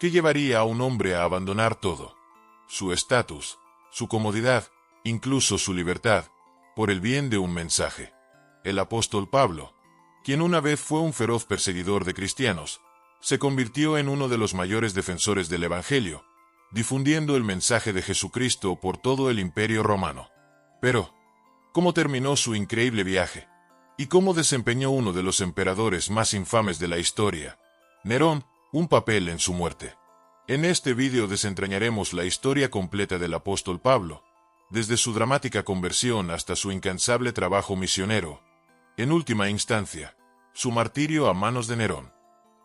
¿Qué llevaría a un hombre a abandonar todo? Su estatus, su comodidad, incluso su libertad, por el bien de un mensaje. El apóstol Pablo, quien una vez fue un feroz perseguidor de cristianos, se convirtió en uno de los mayores defensores del Evangelio, difundiendo el mensaje de Jesucristo por todo el Imperio Romano. Pero, ¿cómo terminó su increíble viaje? ¿Y cómo desempeñó uno de los emperadores más infames de la historia, Nerón, un papel en su muerte? En este vídeo desentrañaremos la historia completa del apóstol Pablo, desde su dramática conversión hasta su incansable trabajo misionero. En última instancia, su martirio a manos de Nerón.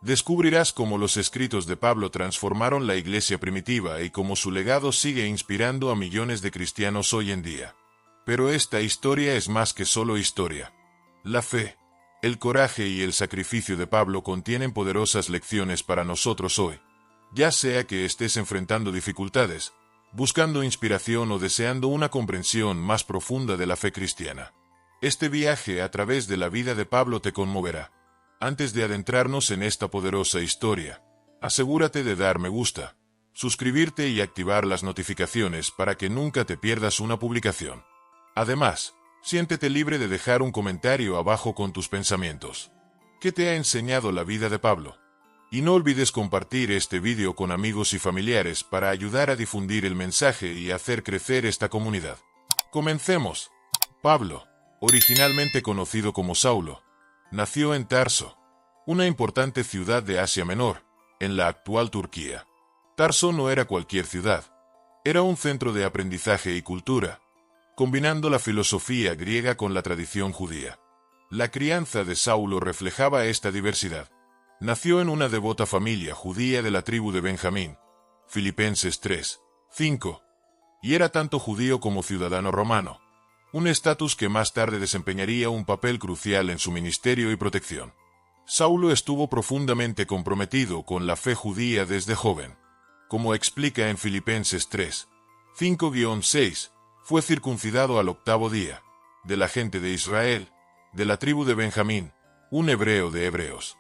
Descubrirás cómo los escritos de Pablo transformaron la iglesia primitiva y cómo su legado sigue inspirando a millones de cristianos hoy en día. Pero esta historia es más que solo historia. La fe, el coraje y el sacrificio de Pablo contienen poderosas lecciones para nosotros hoy. Ya sea que estés enfrentando dificultades, buscando inspiración o deseando una comprensión más profunda de la fe cristiana. Este viaje a través de la vida de Pablo te conmoverá. Antes de adentrarnos en esta poderosa historia, asegúrate de dar me gusta, suscribirte y activar las notificaciones para que nunca te pierdas una publicación. Además, siéntete libre de dejar un comentario abajo con tus pensamientos. ¿Qué te ha enseñado la vida de Pablo? Y no olvides compartir este vídeo con amigos y familiares para ayudar a difundir el mensaje y hacer crecer esta comunidad. Comencemos. Pablo, originalmente conocido como Saulo, nació en Tarso, una importante ciudad de Asia Menor, en la actual Turquía. Tarso no era cualquier ciudad, era un centro de aprendizaje y cultura, combinando la filosofía griega con la tradición judía. La crianza de Saulo reflejaba esta diversidad. Nació en una devota familia judía de la tribu de Benjamín, Filipenses 3, 5, y era tanto judío como ciudadano romano, un estatus que más tarde desempeñaría un papel crucial en su ministerio y protección. Saulo estuvo profundamente comprometido con la fe judía desde joven. Como explica en Filipenses 3, 5-6, fue circuncidado al 8º día, de la gente de Israel, de la tribu de Benjamín, un hebreo de hebreos.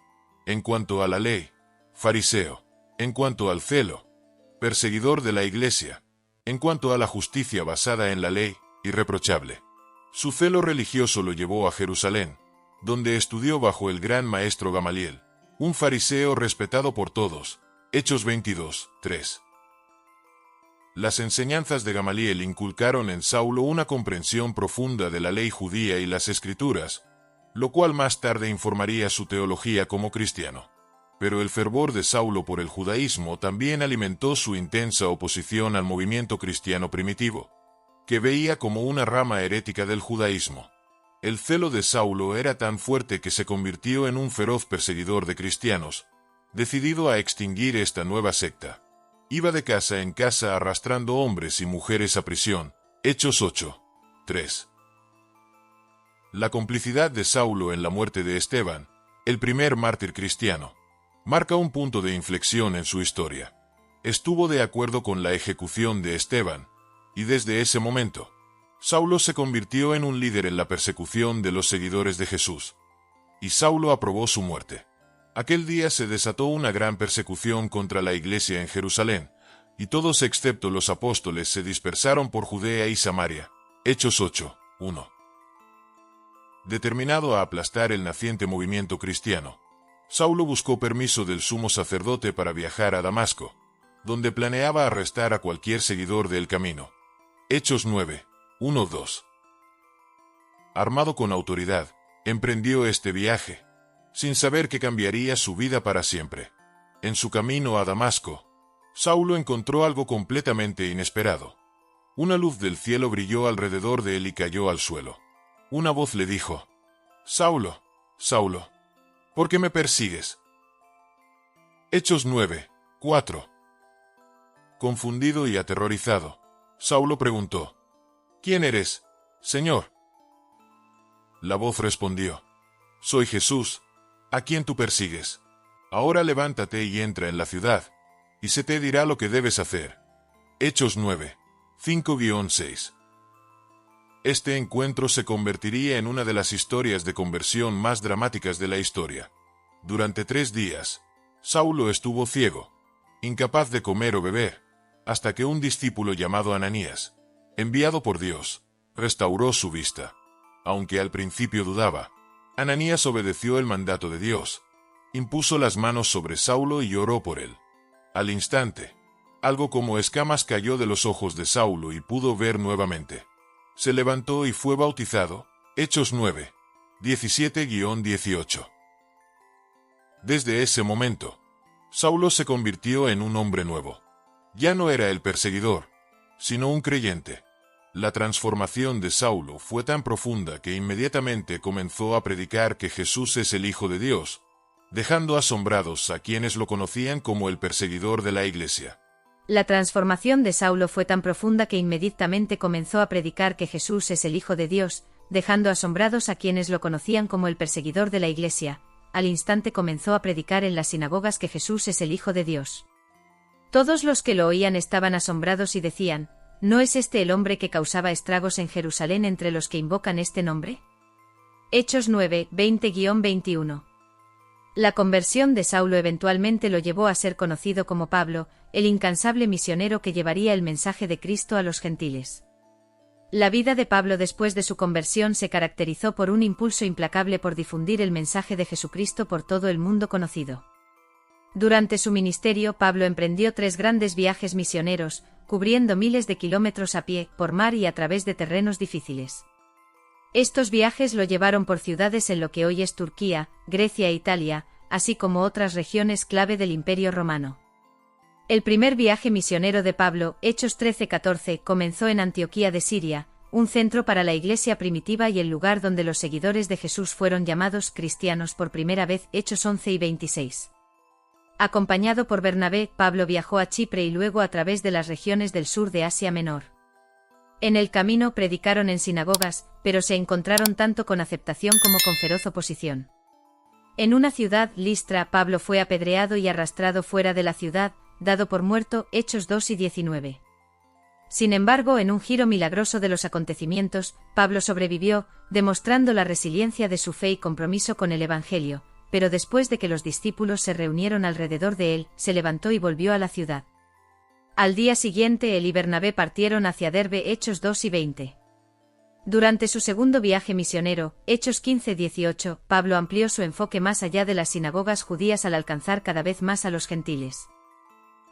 En cuanto a la ley, fariseo. En cuanto al celo, perseguidor de la iglesia. En cuanto a la justicia basada en la ley, irreprochable. Su celo religioso lo llevó a Jerusalén, donde estudió bajo el gran maestro Gamaliel, un fariseo respetado por todos. Hechos 22, 3. Las enseñanzas de Gamaliel inculcaron en Saulo una comprensión profunda de la ley judía y las escrituras, lo cual más tarde informaría su teología como cristiano. Pero el fervor de Saulo por el judaísmo también alimentó su intensa oposición al movimiento cristiano primitivo, que veía como una rama herética del judaísmo. El celo de Saulo era tan fuerte que se convirtió en un feroz perseguidor de cristianos, decidido a extinguir esta nueva secta. Iba de casa en casa arrastrando hombres y mujeres a prisión. Hechos 8, 3. La complicidad de Saulo en la muerte de Esteban, el primer mártir cristiano, marca un punto de inflexión en su historia. Estuvo de acuerdo con la ejecución de Esteban, y desde ese momento, Saulo se convirtió en un líder en la persecución de los seguidores de Jesús. Y Saulo aprobó su muerte. Aquel día se desató una gran persecución contra la iglesia en Jerusalén, y todos excepto los apóstoles se dispersaron por Judea y Samaria. Hechos 8, 1. Determinado a aplastar el naciente movimiento cristiano, Saulo buscó permiso del sumo sacerdote para viajar a Damasco, donde planeaba arrestar a cualquier seguidor del camino. Hechos 9, 1-2. Armado con autoridad, emprendió este viaje, sin saber que cambiaría su vida para siempre. En su camino a Damasco, Saulo encontró algo completamente inesperado. Una luz del cielo brilló alrededor de él y cayó al suelo. Una voz le dijo: «Saulo, Saulo, ¿por qué me persigues?». Hechos 9, 4. Confundido y aterrorizado, Saulo preguntó: «¿Quién eres, Señor?». La voz respondió: «Soy Jesús, a quien tú persigues. Ahora levántate y entra en la ciudad, y se te dirá lo que debes hacer». Hechos 9, 5-6. Este encuentro se convertiría en una de las historias de conversión más dramáticas de la historia. Durante 3 días, Saulo estuvo ciego, incapaz de comer o beber, hasta que un discípulo llamado Ananías, enviado por Dios, restauró su vista. Aunque al principio dudaba, Ananías obedeció el mandato de Dios, impuso las manos sobre Saulo y oró por él. Al instante, algo como escamas cayó de los ojos de Saulo y pudo ver nuevamente. Se levantó y fue bautizado. Hechos 9, 17-18. Desde ese momento, Saulo se convirtió en un hombre nuevo. Ya no era el perseguidor, sino un creyente. La transformación de Saulo fue tan profunda que inmediatamente comenzó a predicar que Jesús es el Hijo de Dios, dejando asombrados a quienes lo conocían como el perseguidor de la Iglesia. La transformación de Saulo fue tan profunda que inmediatamente comenzó a predicar que Jesús es el Hijo de Dios, dejando asombrados a quienes lo conocían como el perseguidor de la Iglesia. Al instante comenzó a predicar en las sinagogas que Jesús es el Hijo de Dios. Todos los que lo oían estaban asombrados y decían: ¿no es este el hombre que causaba estragos en Jerusalén entre los que invocan este nombre? Hechos 9, 20-21. La conversión de Saulo eventualmente lo llevó a ser conocido como Pablo, el incansable misionero que llevaría el mensaje de Cristo a los gentiles. La vida de Pablo después de su conversión se caracterizó por un impulso implacable por difundir el mensaje de Jesucristo por todo el mundo conocido. Durante su ministerio, Pablo emprendió 3 grandes viajes misioneros, cubriendo miles de kilómetros a pie, por mar y a través de terrenos difíciles. Estos viajes lo llevaron por ciudades en lo que hoy es Turquía, Grecia e Italia, así como otras regiones clave del Imperio Romano. El primer viaje misionero de Pablo, Hechos 13-14, comenzó en Antioquía de Siria, un centro para la iglesia primitiva y el lugar donde los seguidores de Jesús fueron llamados cristianos por primera vez, Hechos 11 y 26. Acompañado por Bernabé, Pablo viajó a Chipre y luego a través de las regiones del sur de Asia Menor. En el camino predicaron en sinagogas, pero se encontraron tanto con aceptación como con feroz oposición. En una ciudad, Listra, Pablo fue apedreado y arrastrado fuera de la ciudad, dado por muerto, Hechos 2 y 19. Sin embargo, en un giro milagroso de los acontecimientos, Pablo sobrevivió, demostrando la resiliencia de su fe y compromiso con el Evangelio, pero después de que los discípulos se reunieron alrededor de él, se levantó y volvió a la ciudad. Al día siguiente él y Bernabé partieron hacia Derbe, Hechos 2 y 20. Durante su segundo viaje misionero, Hechos 15-18, Pablo amplió su enfoque más allá de las sinagogas judías al alcanzar cada vez más a los gentiles.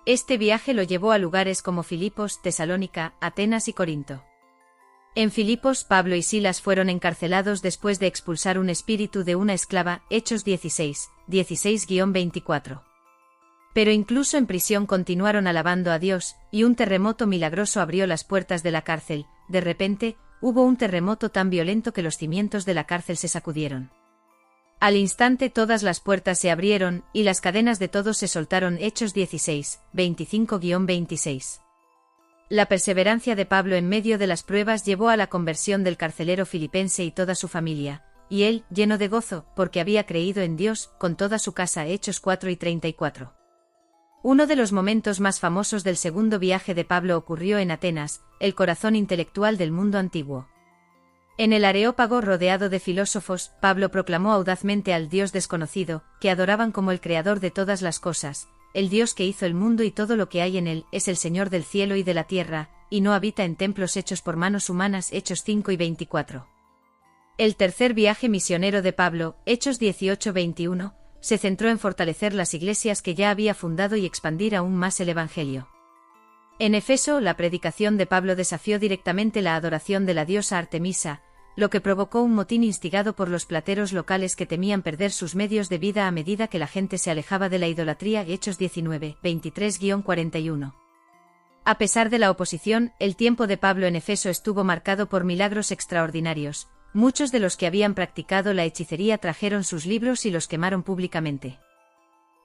Este viaje lo llevó a lugares como Filipos, Tesalónica, Atenas y Corinto. En Filipos, Pablo y Silas fueron encarcelados después de expulsar un espíritu de una esclava, Hechos 16, 16-24. Pero incluso en prisión continuaron alabando a Dios, y un terremoto milagroso abrió las puertas de la cárcel. De repente, hubo un terremoto tan violento que los cimientos de la cárcel se sacudieron. Al instante todas las puertas se abrieron, y las cadenas de todos se soltaron. Hechos 16, 25-26. La perseverancia de Pablo en medio de las pruebas llevó a la conversión del carcelero filipense y toda su familia, y él, lleno de gozo, porque había creído en Dios, con toda su casa. Hechos 4 y 34. Uno de los momentos más famosos del segundo viaje de Pablo ocurrió en Atenas, el corazón intelectual del mundo antiguo. En el Areópago rodeado de filósofos, Pablo proclamó audazmente al Dios desconocido, que adoraban como el creador de todas las cosas. El Dios que hizo el mundo y todo lo que hay en él es el Señor del cielo y de la tierra, y no habita en templos hechos por manos humanas. Hechos 5 y 24. El tercer viaje misionero de Pablo, Hechos 18-21, se centró en fortalecer las iglesias que ya había fundado y expandir aún más el Evangelio. En Efeso, la predicación de Pablo desafió directamente la adoración de la diosa Artemisa, lo que provocó un motín instigado por los plateros locales que temían perder sus medios de vida a medida que la gente se alejaba de la idolatría. Hechos 19, 23-41. A pesar de la oposición, el tiempo de Pablo en Efeso estuvo marcado por milagros extraordinarios. Muchos de los que habían practicado la hechicería trajeron sus libros y los quemaron públicamente.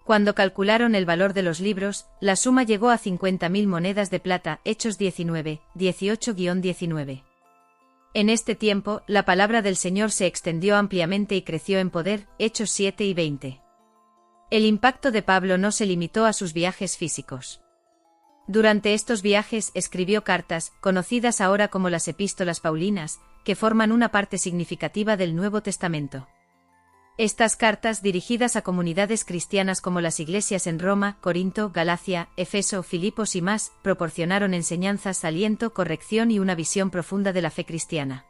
Cuando calcularon el valor de los libros, la suma llegó a 50.000 monedas de plata. Hechos 19, 18-19. En este tiempo, la palabra del Señor se extendió ampliamente y creció en poder. Hechos 7 y 20. El impacto de Pablo no se limitó a sus viajes físicos. Durante estos viajes escribió cartas, conocidas ahora como las epístolas paulinas, que forman una parte significativa del Nuevo Testamento. Estas cartas, dirigidas a comunidades cristianas como las iglesias en Roma, Corinto, Galacia, Efeso, Filipos y más, proporcionaron enseñanzas, aliento, corrección y una visión profunda de la fe cristiana.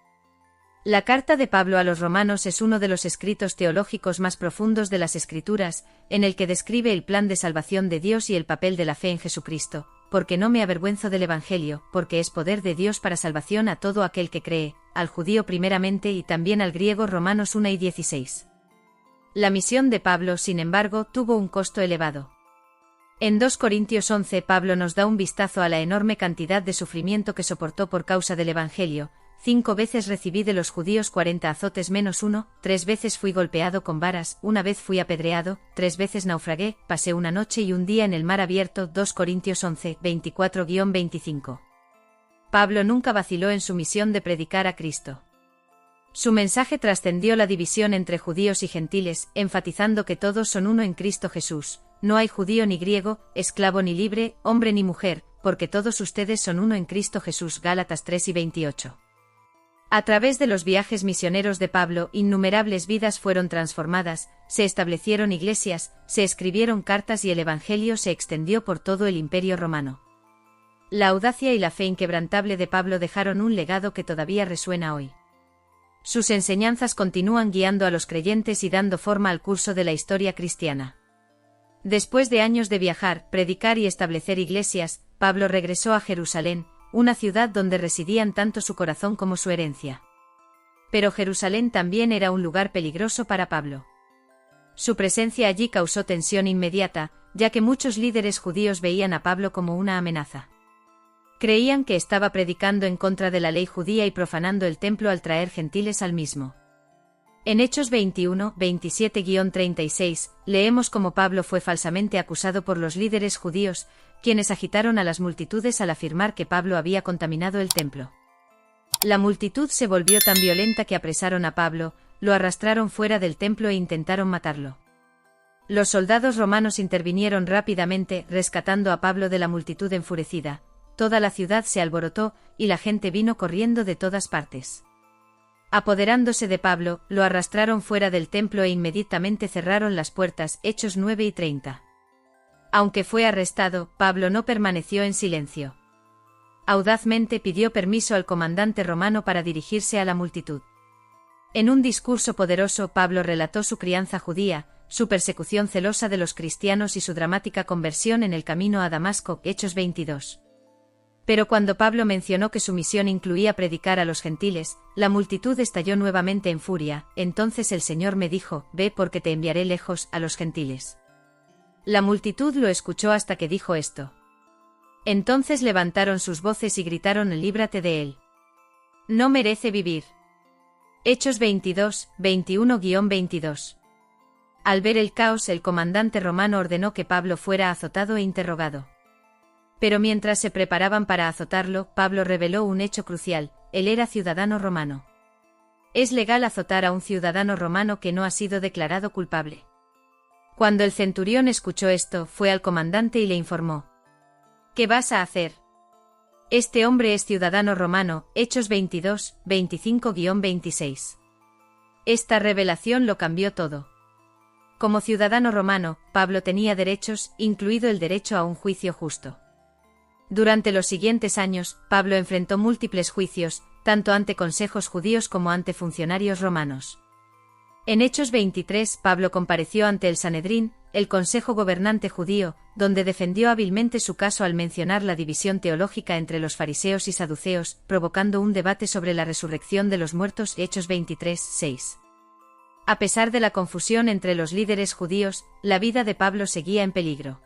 La carta de Pablo a los romanos es uno de los escritos teológicos más profundos de las Escrituras, en el que describe el plan de salvación de Dios y el papel de la fe en Jesucristo, porque no me avergüenzo del Evangelio, porque es poder de Dios para salvación a todo aquel que cree, al judío primeramente y también al griego. Romanos 1:16. La misión de Pablo, sin embargo, tuvo un costo elevado. En 2 Corintios 11 Pablo nos da un vistazo a la enorme cantidad de sufrimiento que soportó por causa del Evangelio. 5 veces recibí de los judíos 40 azotes menos 1, 3 veces fui golpeado con varas, 1 vez fui apedreado, 3 veces naufragué, pasé una noche y un día en el mar abierto. 2 Corintios 11, 24-25. Pablo nunca vaciló en su misión de predicar a Cristo. Su mensaje trascendió la división entre judíos y gentiles, enfatizando que todos son uno en Cristo Jesús. No hay judío ni griego, esclavo ni libre, hombre ni mujer, porque todos ustedes son uno en Cristo Jesús. Gálatas 3:28. A través de los viajes misioneros de Pablo, innumerables vidas fueron transformadas, se establecieron iglesias, se escribieron cartas y el Evangelio se extendió por todo el Imperio Romano. La audacia y la fe inquebrantable de Pablo dejaron un legado que todavía resuena hoy. Sus enseñanzas continúan guiando a los creyentes y dando forma al curso de la historia cristiana. Después de años de viajar, predicar y establecer iglesias, Pablo regresó a Jerusalén, una ciudad donde residían tanto su corazón como su herencia. Pero Jerusalén también era un lugar peligroso para Pablo. Su presencia allí causó tensión inmediata, ya que muchos líderes judíos veían a Pablo como una amenaza. Creían que estaba predicando en contra de la ley judía y profanando el templo al traer gentiles al mismo. En Hechos 21, 27-36, leemos cómo Pablo fue falsamente acusado por los líderes judíos, quienes agitaron a las multitudes al afirmar que Pablo había contaminado el templo. La multitud se volvió tan violenta que apresaron a Pablo, lo arrastraron fuera del templo e intentaron matarlo. Los soldados romanos intervinieron rápidamente, rescatando a Pablo de la multitud enfurecida. Toda la ciudad se alborotó, y la gente vino corriendo de todas partes. Apoderándose de Pablo, lo arrastraron fuera del templo e inmediatamente cerraron las puertas. Hechos 9:30. Aunque fue arrestado, Pablo no permaneció en silencio. Audazmente pidió permiso al comandante romano para dirigirse a la multitud. En un discurso poderoso, Pablo relató su crianza judía, su persecución celosa de los cristianos y su dramática conversión en el camino a Damasco. Hechos 22. Pero cuando Pablo mencionó que su misión incluía predicar a los gentiles, la multitud estalló nuevamente en furia. Entonces el Señor me dijo: ve, porque te enviaré lejos a los gentiles. La multitud lo escuchó hasta que dijo esto. Entonces levantaron sus voces y gritaron: líbrate de él. No merece vivir. Hechos 22, 21-22. Al ver el caos, el comandante romano ordenó que Pablo fuera azotado e interrogado. Pero mientras se preparaban para azotarlo, Pablo reveló un hecho crucial: él era ciudadano romano. Es legal azotar a un ciudadano romano que no ha sido declarado culpable. Cuando el centurión escuchó esto, fue al comandante y le informó: ¿qué vas a hacer? Este hombre es ciudadano romano. Hechos 22, 25-26. Esta revelación lo cambió todo. Como ciudadano romano, Pablo tenía derechos, incluido el derecho a un juicio justo. Durante los siguientes años, Pablo enfrentó múltiples juicios, tanto ante consejos judíos como ante funcionarios romanos. En Hechos 23, Pablo compareció ante el Sanedrín, el consejo gobernante judío, donde defendió hábilmente su caso al mencionar la división teológica entre los fariseos y saduceos, provocando un debate sobre la resurrección de los muertos. Hechos 23, 6. A pesar de la confusión entre los líderes judíos, la vida de Pablo seguía en peligro.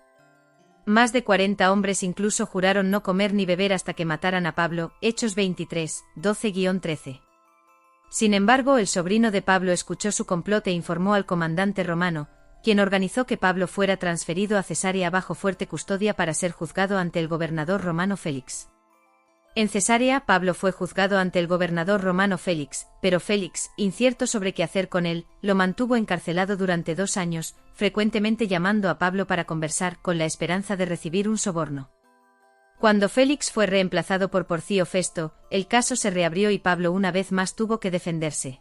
Más de 40 hombres incluso juraron no comer ni beber hasta que mataran a Pablo. Hechos 23, 12-13. Sin embargo, el sobrino de Pablo escuchó su complot e informó al comandante romano, quien organizó que Pablo fuera transferido a Cesarea bajo fuerte custodia para ser juzgado ante el gobernador romano Félix. En Cesarea, Pablo fue juzgado ante el gobernador romano Félix, pero Félix, incierto sobre qué hacer con él, lo mantuvo encarcelado durante 2 años, frecuentemente llamando a Pablo para conversar, con la esperanza de recibir un soborno. Cuando Félix fue reemplazado por Porcio Festo, el caso se reabrió y Pablo una vez más tuvo que defenderse.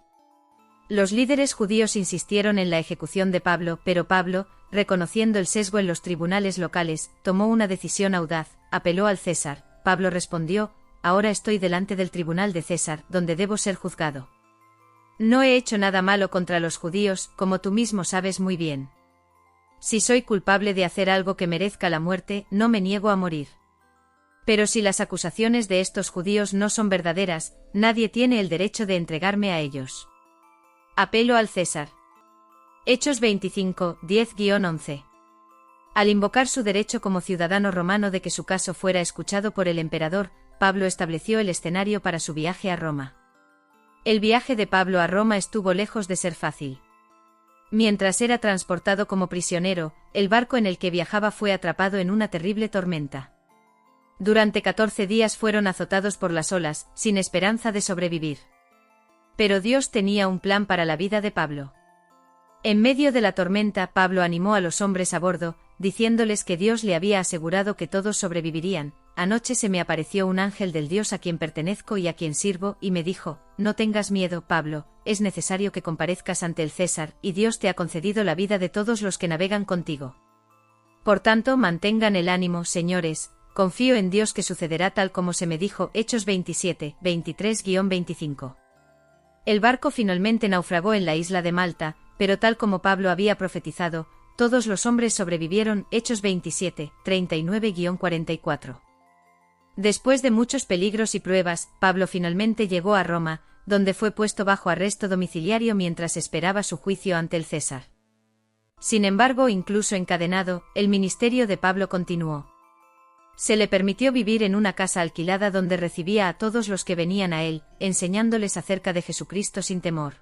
Los líderes judíos insistieron en la ejecución de Pablo, pero Pablo, reconociendo el sesgo en los tribunales locales, tomó una decisión audaz, apeló al César. Pablo respondió: ahora estoy delante del tribunal de César, donde debo ser juzgado. No he hecho nada malo contra los judíos, como tú mismo sabes muy bien. Si soy culpable de hacer algo que merezca la muerte, no me niego a morir. Pero si las acusaciones de estos judíos no son verdaderas, nadie tiene el derecho de entregarme a ellos. Apelo al César. Hechos 25, 10-11. Al invocar su derecho como ciudadano romano de que su caso fuera escuchado por el emperador, Pablo estableció el escenario para su viaje a Roma. El viaje de Pablo a Roma estuvo lejos de ser fácil. Mientras era transportado como prisionero, el barco en el que viajaba fue atrapado en una terrible tormenta. Durante 14 días fueron azotados por las olas, sin esperanza de sobrevivir. Pero Dios tenía un plan para la vida de Pablo. En medio de la tormenta, Pablo animó a los hombres a bordo, diciéndoles que Dios le había asegurado que todos sobrevivirían. Anoche se me apareció un ángel del Dios a quien pertenezco y a quien sirvo, y me dijo: no tengas miedo, Pablo, es necesario que comparezcas ante el César, y Dios te ha concedido la vida de todos los que navegan contigo. Por tanto, mantengan el ánimo, señores, confío en Dios que sucederá tal como se me dijo. Hechos 27, 23-25. El barco finalmente naufragó en la isla de Malta, pero tal como Pablo había profetizado, todos los hombres sobrevivieron. Hechos 27, 39-44. Después de muchos peligros y pruebas, Pablo finalmente llegó a Roma, donde fue puesto bajo arresto domiciliario mientras esperaba su juicio ante el César. Sin embargo, incluso encadenado, el ministerio de Pablo continuó. Se le permitió vivir en una casa alquilada donde recibía a todos los que venían a él, enseñándoles acerca de Jesucristo sin temor.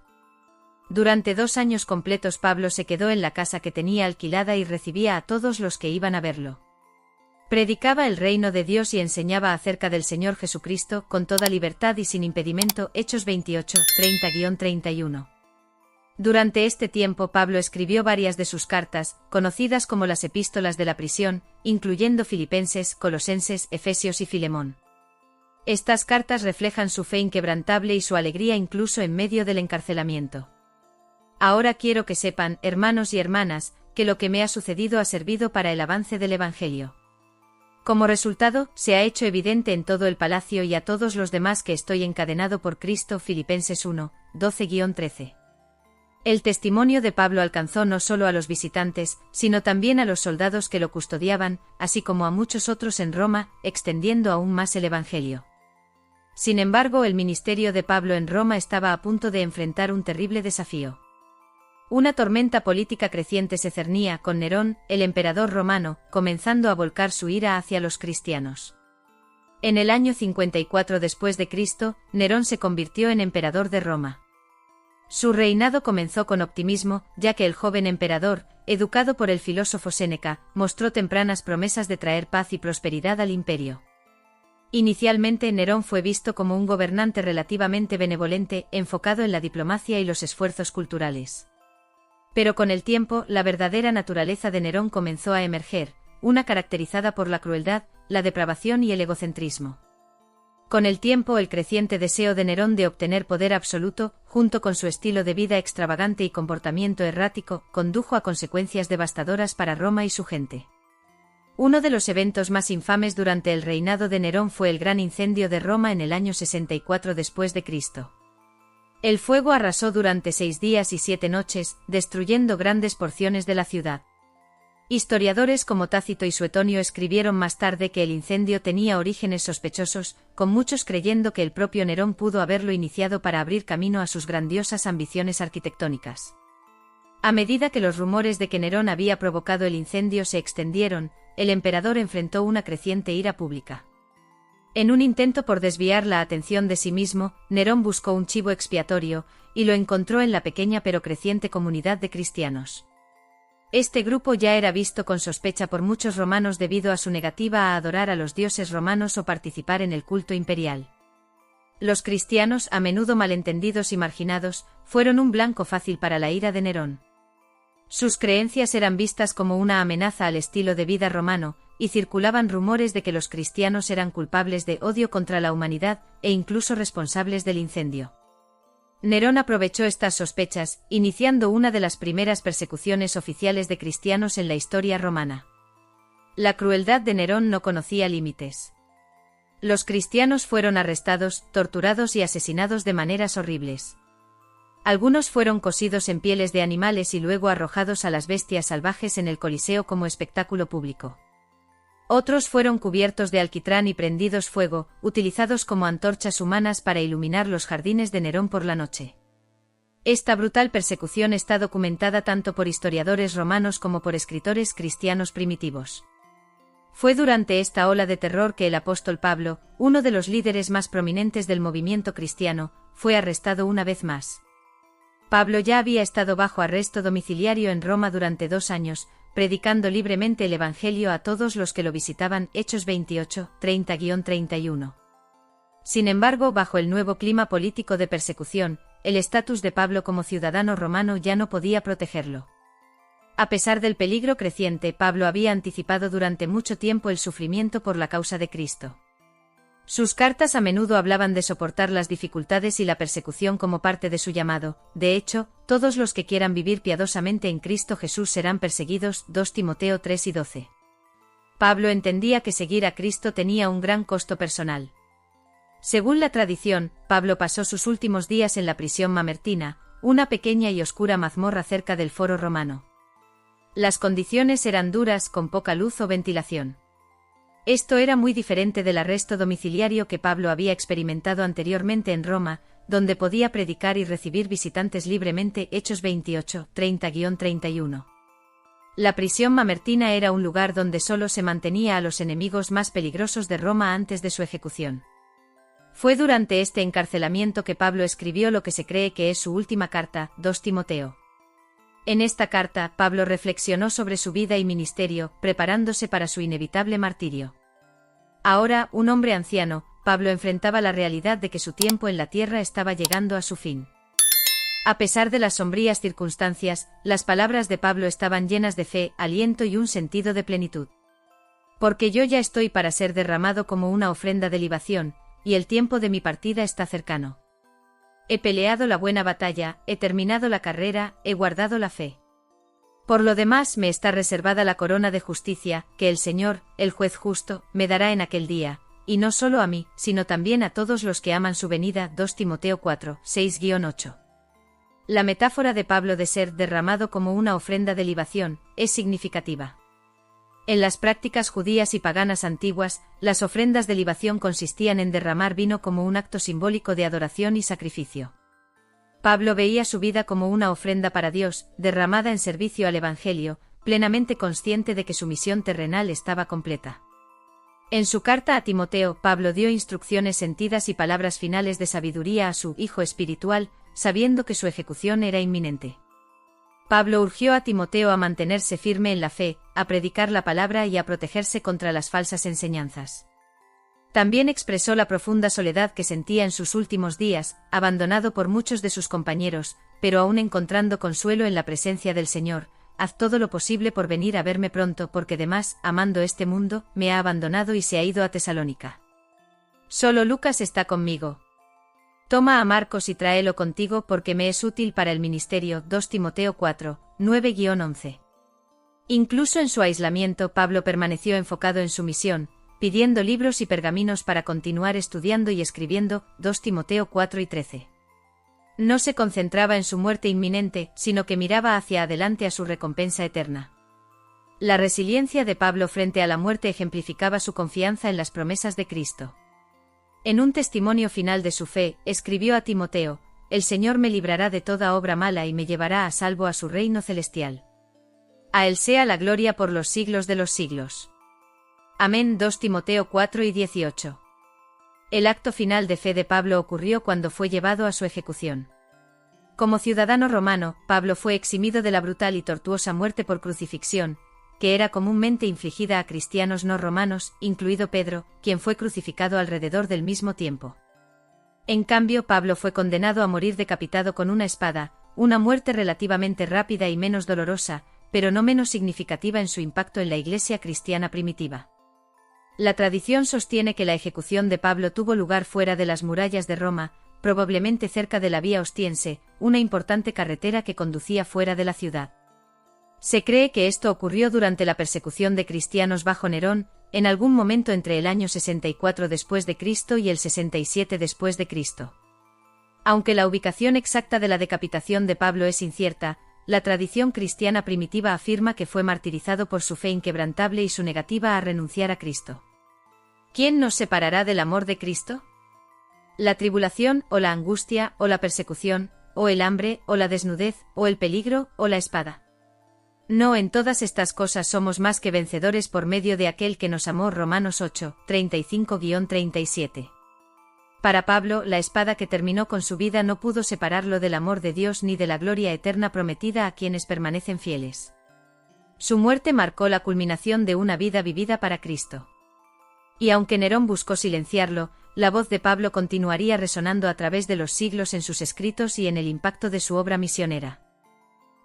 Durante 2 años completos Pablo se quedó en la casa que tenía alquilada y recibía a todos los que iban a verlo. Predicaba el reino de Dios y enseñaba acerca del Señor Jesucristo con toda libertad y sin impedimento. Hechos 28, 30-31. Durante este tiempo Pablo escribió varias de sus cartas, conocidas como las epístolas de la prisión, incluyendo Filipenses, Colosenses, Efesios y Filemón. Estas cartas reflejan su fe inquebrantable y su alegría incluso en medio del encarcelamiento. Ahora quiero que sepan, hermanos y hermanas, que lo que me ha sucedido ha servido para el avance del Evangelio. Como resultado, se ha hecho evidente en todo el palacio y a todos los demás que estoy encadenado por Cristo. Filipenses 1, 12-13. El testimonio de Pablo alcanzó no solo a los visitantes, sino también a los soldados que lo custodiaban, así como a muchos otros en Roma, extendiendo aún más el Evangelio. Sin embargo, el ministerio de Pablo en Roma estaba a punto de enfrentar un terrible desafío. Una tormenta política creciente se cernía con Nerón, el emperador romano, comenzando a volcar su ira hacia los cristianos. En el año 54 después de Cristo, Nerón se convirtió en emperador de Roma. Su reinado comenzó con optimismo, ya que el joven emperador, educado por el filósofo Séneca, mostró tempranas promesas de traer paz y prosperidad al imperio. Inicialmente Nerón fue visto como un gobernante relativamente benevolente, enfocado en la diplomacia y los esfuerzos culturales. Pero con el tiempo, la verdadera naturaleza de Nerón comenzó a emerger, una caracterizada por la crueldad, la depravación y el egocentrismo. Con el tiempo, el creciente deseo de Nerón de obtener poder absoluto, junto con su estilo de vida extravagante y comportamiento errático, condujo a consecuencias devastadoras para Roma y su gente. Uno de los eventos más infames durante el reinado de Nerón fue el gran incendio de Roma en el año 64 después de Cristo. El fuego arrasó durante 6 días y 7 noches, destruyendo grandes porciones de la ciudad. Historiadores como Tácito y Suetonio escribieron más tarde que el incendio tenía orígenes sospechosos, con muchos creyendo que el propio Nerón pudo haberlo iniciado para abrir camino a sus grandiosas ambiciones arquitectónicas. A medida que los rumores de que Nerón había provocado el incendio se extendieron, el emperador enfrentó una creciente ira pública. En un intento por desviar la atención de sí mismo, Nerón buscó un chivo expiatorio, y lo encontró en la pequeña pero creciente comunidad de cristianos. Este grupo ya era visto con sospecha por muchos romanos debido a su negativa a adorar a los dioses romanos o participar en el culto imperial. Los cristianos, a menudo malentendidos y marginados, fueron un blanco fácil para la ira de Nerón. Sus creencias eran vistas como una amenaza al estilo de vida romano, y circulaban rumores de que los cristianos eran culpables de odio contra la humanidad, e incluso responsables del incendio. Nerón aprovechó estas sospechas, iniciando una de las primeras persecuciones oficiales de cristianos en la historia romana. La crueldad de Nerón no conocía límites. Los cristianos fueron arrestados, torturados y asesinados de maneras horribles. Algunos fueron cosidos en pieles de animales y luego arrojados a las bestias salvajes en el Coliseo como espectáculo público. Otros fueron cubiertos de alquitrán y prendidos fuego, utilizados como antorchas humanas para iluminar los jardines de Nerón por la noche. Esta brutal persecución está documentada tanto por historiadores romanos como por escritores cristianos primitivos. Fue durante esta ola de terror que el apóstol Pablo, uno de los líderes más prominentes del movimiento cristiano, fue arrestado una vez más. Pablo ya había estado bajo arresto domiciliario en Roma durante 2 años, predicando libremente el Evangelio a todos los que lo visitaban. Hechos 28, 30-31. Sin embargo, bajo el nuevo clima político de persecución, el estatus de Pablo como ciudadano romano ya no podía protegerlo. A pesar del peligro creciente, Pablo había anticipado durante mucho tiempo el sufrimiento por la causa de Cristo. Sus cartas a menudo hablaban de soportar las dificultades y la persecución como parte de su llamado. De hecho, todos los que quieran vivir piadosamente en Cristo Jesús serán perseguidos. 2 Timoteo 3 y 12. Pablo entendía que seguir a Cristo tenía un gran costo personal. Según la tradición, Pablo pasó sus últimos días en la prisión mamertina, una pequeña y oscura mazmorra cerca del foro romano. Las condiciones eran duras, con poca luz o ventilación. Esto era muy diferente del arresto domiciliario que Pablo había experimentado anteriormente en Roma, donde podía predicar y recibir visitantes libremente. Hechos 28, 30-31. La prisión mamertina era un lugar donde solo se mantenía a los enemigos más peligrosos de Roma antes de su ejecución. Fue durante este encarcelamiento que Pablo escribió lo que se cree que es su última carta, 2 Timoteo. En esta carta, Pablo reflexionó sobre su vida y ministerio, preparándose para su inevitable martirio. Ahora, un hombre anciano, Pablo enfrentaba la realidad de que su tiempo en la tierra estaba llegando a su fin. A pesar de las sombrías circunstancias, las palabras de Pablo estaban llenas de fe, aliento y un sentido de plenitud. Porque yo ya estoy para ser derramado como una ofrenda de libación, y el tiempo de mi partida está cercano. He peleado la buena batalla, he terminado la carrera, he guardado la fe. Por lo demás me está reservada la corona de justicia, que el Señor, el juez justo, me dará en aquel día, y no solo a mí, sino también a todos los que aman su venida. 2 Timoteo 4, 6-8. La metáfora de Pablo de ser derramado como una ofrenda de libación es significativa. En las prácticas judías y paganas antiguas, las ofrendas de libación consistían en derramar vino como un acto simbólico de adoración y sacrificio. Pablo veía su vida como una ofrenda para Dios, derramada en servicio al Evangelio, plenamente consciente de que su misión terrenal estaba completa. En su carta a Timoteo, Pablo dio instrucciones sentidas y palabras finales de sabiduría a su hijo espiritual, sabiendo que su ejecución era inminente. Pablo urgió a Timoteo a mantenerse firme en la fe, a predicar la palabra y a protegerse contra las falsas enseñanzas. También expresó la profunda soledad que sentía en sus últimos días, abandonado por muchos de sus compañeros, pero aún encontrando consuelo en la presencia del Señor. Haz todo lo posible por venir a verme pronto, porque demás, amando este mundo, me ha abandonado y se ha ido a Tesalónica. Solo Lucas está conmigo. Toma a Marcos y tráelo contigo porque me es útil para el ministerio. 2 Timoteo 4, 9-11. Incluso en su aislamiento, Pablo permaneció enfocado en su misión, pidiendo libros y pergaminos para continuar estudiando y escribiendo. 2 Timoteo 4 y 13. No se concentraba en su muerte inminente, sino que miraba hacia adelante a su recompensa eterna. La resiliencia de Pablo frente a la muerte ejemplificaba su confianza en las promesas de Cristo. En un testimonio final de su fe, escribió a Timoteo: «El Señor me librará de toda obra mala y me llevará a salvo a su reino celestial. A Él sea la gloria por los siglos de los siglos. Amén». 2 Timoteo 4 y 18. El acto final de fe de Pablo ocurrió cuando fue llevado a su ejecución. Como ciudadano romano, Pablo fue eximido de la brutal y tortuosa muerte por crucifixión, que era comúnmente infligida a cristianos no romanos, incluido Pedro, quien fue crucificado alrededor del mismo tiempo. En cambio, Pablo fue condenado a morir decapitado con una espada, una muerte relativamente rápida y menos dolorosa, pero no menos significativa en su impacto en la Iglesia cristiana primitiva. La tradición sostiene que la ejecución de Pablo tuvo lugar fuera de las murallas de Roma, probablemente cerca de la vía Ostiense, una importante carretera que conducía fuera de la ciudad. Se cree que esto ocurrió durante la persecución de cristianos bajo Nerón, en algún momento entre el año 64 después de Cristo y el 67 después de Cristo. Aunque la ubicación exacta de la decapitación de Pablo es incierta, la tradición cristiana primitiva afirma que fue martirizado por su fe inquebrantable y su negativa a renunciar a Cristo. ¿Quién nos separará del amor de Cristo? La tribulación, o la angustia, o la persecución, o el hambre, o la desnudez, o el peligro, o la espada. No, en todas estas cosas somos más que vencedores por medio de aquel que nos amó. Romanos 8, 35-37. Para Pablo, la espada que terminó con su vida no pudo separarlo del amor de Dios ni de la gloria eterna prometida a quienes permanecen fieles. Su muerte marcó la culminación de una vida vivida para Cristo. Y aunque Nerón buscó silenciarlo, la voz de Pablo continuaría resonando a través de los siglos en sus escritos y en el impacto de su obra misionera.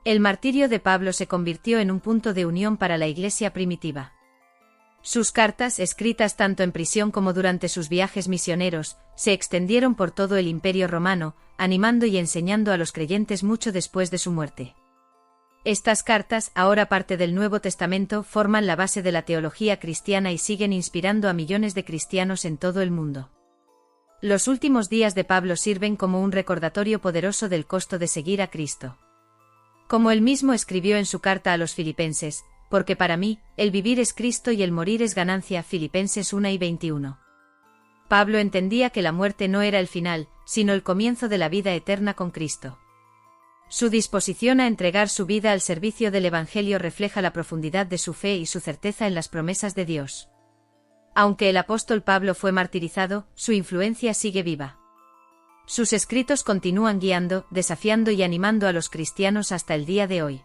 El martirio de Pablo se convirtió en un punto de unión para la Iglesia primitiva. Sus cartas, escritas tanto en prisión como durante sus viajes misioneros, se extendieron por todo el Imperio romano, animando y enseñando a los creyentes mucho después de su muerte. Estas cartas, ahora parte del Nuevo Testamento, forman la base de la teología cristiana y siguen inspirando a millones de cristianos en todo el mundo. Los últimos días de Pablo sirven como un recordatorio poderoso del costo de seguir a Cristo. Como él mismo escribió en su carta a los filipenses, porque para mí, el vivir es Cristo y el morir es ganancia. Filipenses 1:21. Pablo entendía que la muerte no era el final, sino el comienzo de la vida eterna con Cristo. Su disposición a entregar su vida al servicio del Evangelio refleja la profundidad de su fe y su certeza en las promesas de Dios. Aunque el apóstol Pablo fue martirizado, su influencia sigue viva. Sus escritos continúan guiando, desafiando y animando a los cristianos hasta el día de hoy.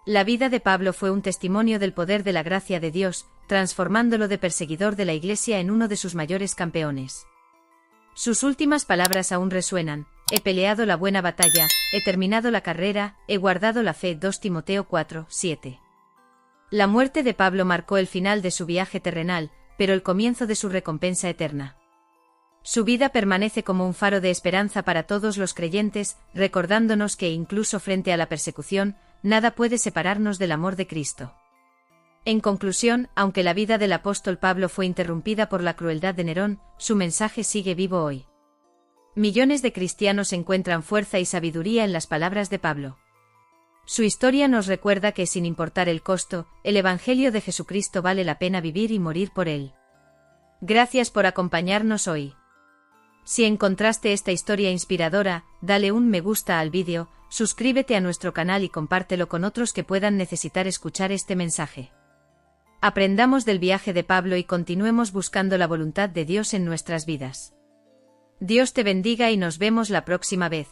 La vida de Pablo fue un testimonio del poder de la gracia de Dios, transformándolo de perseguidor de la Iglesia en uno de sus mayores campeones. Sus últimas palabras aún resuenan: he peleado la buena batalla, he terminado la carrera, he guardado la fe. 2 Timoteo 4:7. La muerte de Pablo marcó el final de su viaje terrenal, pero el comienzo de su recompensa eterna. Su vida permanece como un faro de esperanza para todos los creyentes, recordándonos que incluso frente a la persecución, nada puede separarnos del amor de Cristo. En conclusión, aunque la vida del apóstol Pablo fue interrumpida por la crueldad de Nerón, su mensaje sigue vivo hoy. Millones de cristianos encuentran fuerza y sabiduría en las palabras de Pablo. Su historia nos recuerda que, sin importar el costo, el Evangelio de Jesucristo vale la pena vivir y morir por él. Gracias por acompañarnos hoy. Si encontraste esta historia inspiradora, dale un me gusta al vídeo, suscríbete a nuestro canal y compártelo con otros que puedan necesitar escuchar este mensaje. Aprendamos del viaje de Pablo y continuemos buscando la voluntad de Dios en nuestras vidas. Dios te bendiga y nos vemos la próxima vez.